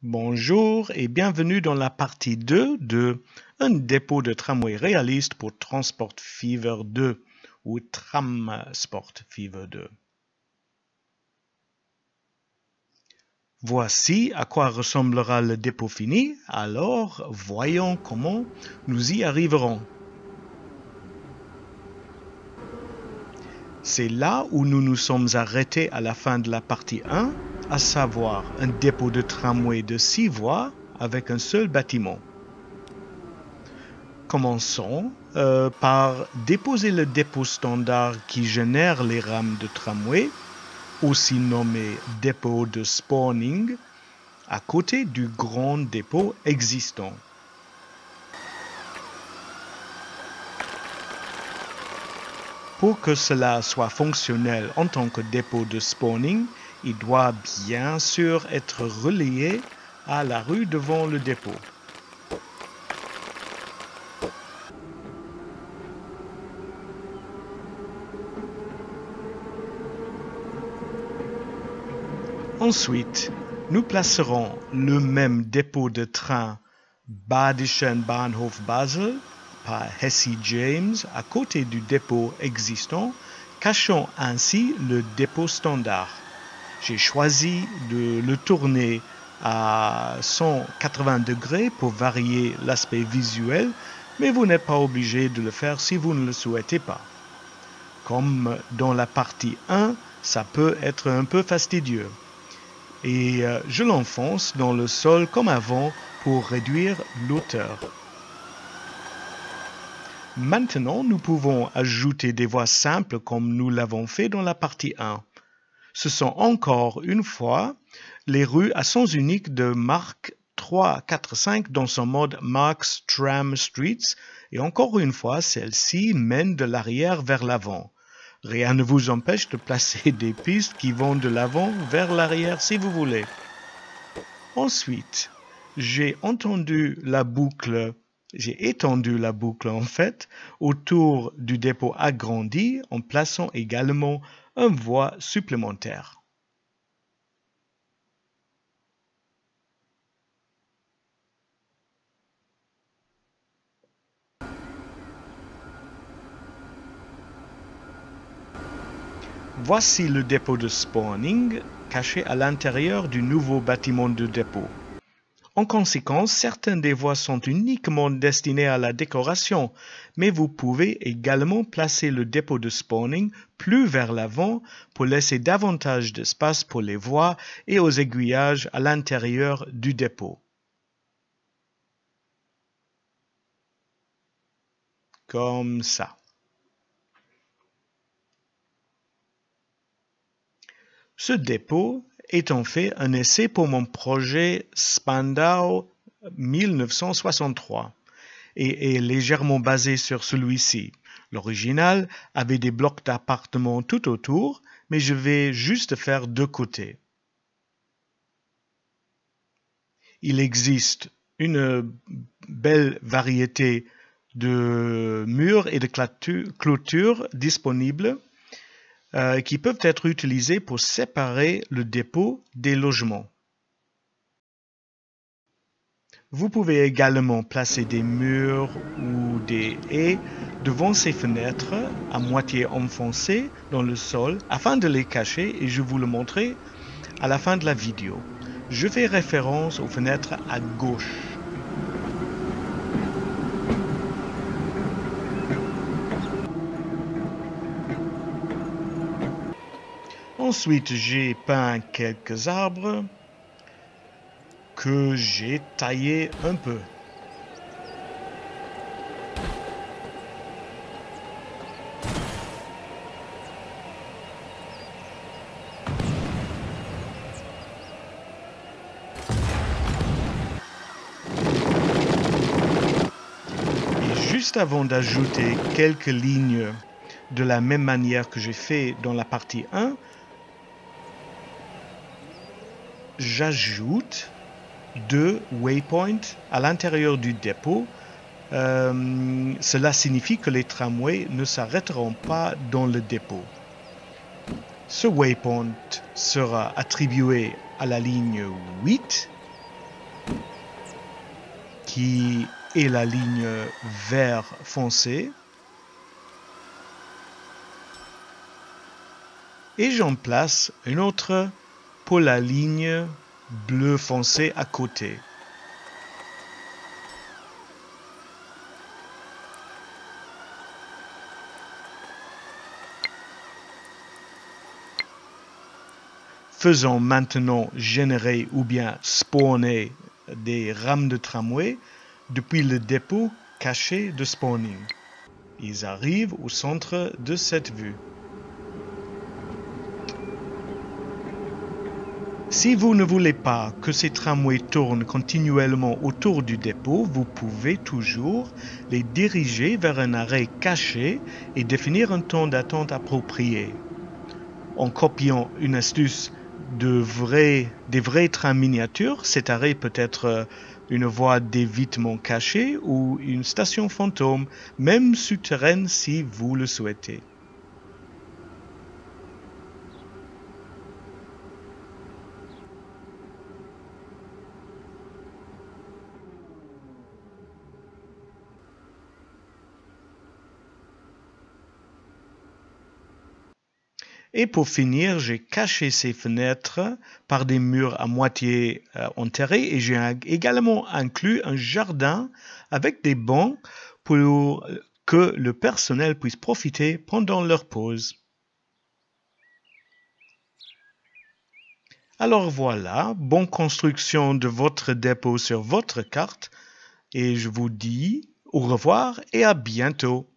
Bonjour et bienvenue dans la partie 2 de un dépôt de tramway réaliste pour Transport Fever 2 ou Tramsport Fever 2. Voici à quoi ressemblera le dépôt fini, alors voyons comment nous y arriverons. C'est là où nous nous sommes arrêtés à la fin de la partie 1, à savoir un dépôt de tramway de 6 voies avec un seul bâtiment. Commençons par déposer le dépôt standard qui génère les rames de tramway, aussi nommé dépôt de spawning, à côté du grand dépôt existant. Pour que cela soit fonctionnel en tant que dépôt de spawning, il doit bien sûr être relié à la rue devant le dépôt. Ensuite, nous placerons le même dépôt de train Badischen Bahnhof Basel par Hesse James à côté du dépôt existant, cachant ainsi le dépôt standard. J'ai choisi de le tourner à 180 degrés pour varier l'aspect visuel, mais vous n'êtes pas obligé de le faire si vous ne le souhaitez pas. Comme dans la partie 1, ça peut être un peu fastidieux. Et je l'enfonce dans le sol comme avant pour réduire l'hauteur. Maintenant, nous pouvons ajouter des voies simples comme nous l'avons fait dans la partie 1. Ce sont encore une fois les rues à sens unique de Mark 3, 4, 5 dans son mode Mark's Tram Streets et encore une fois, celle-ci mène de l'arrière vers l'avant. Rien ne vous empêche de placer des pistes qui vont de l'avant vers l'arrière si vous voulez. Ensuite, j'ai étendu la boucle en fait autour du dépôt agrandi en plaçant également une voie supplémentaire. Voici le dépôt de spawning caché à l'intérieur du nouveau bâtiment de dépôt. En conséquence, certaines des voies sont uniquement destinées à la décoration, mais vous pouvez également placer le dépôt de spawning plus vers l'avant pour laisser davantage d'espace pour les voies et aux aiguillages à l'intérieur du dépôt. Comme ça. Ce dépôt est en fait un essai pour mon projet Spandau 1963 et est légèrement basé sur celui-ci. L'original avait des blocs d'appartements tout autour, mais je vais juste faire deux côtés. Il existe une belle variété de murs et de clôtures disponibles qui peuvent être utilisés pour séparer le dépôt des logements. Vous pouvez également placer des murs ou des haies devant ces fenêtres à moitié enfoncées dans le sol afin de les cacher et je vous le montrerai à la fin de la vidéo. Je fais référence aux fenêtres à gauche. Ensuite, j'ai peint quelques arbres que j'ai taillés un peu. Et juste avant d'ajouter quelques lignes de la même manière que j'ai fait dans la partie 1, j'ajoute 2 waypoints à l'intérieur du dépôt. Cela signifie que les tramways ne s'arrêteront pas dans le dépôt. Ce waypoint sera attribué à la ligne 8 qui est la ligne vert foncé. Et j'en place une autre pour la ligne bleu foncé à côté. Faisons maintenant générer ou bien spawner des rames de tramway depuis le dépôt caché de spawning. Ils arrivent au centre de cette vue. Si vous ne voulez pas que ces tramways tournent continuellement autour du dépôt, vous pouvez toujours les diriger vers un arrêt caché et définir un temps d'attente approprié. En copiant une astuce des vrais trains miniatures, cet arrêt peut être une voie d'évitement cachée ou une station fantôme, même souterraine si vous le souhaitez. Et pour finir, j'ai caché ces fenêtres par des murs à moitié enterrés et j'ai également inclus un jardin avec des bancs pour que le personnel puisse profiter pendant leur pause. Alors voilà, bonne construction de votre dépôt sur votre carte et je vous dis au revoir et à bientôt.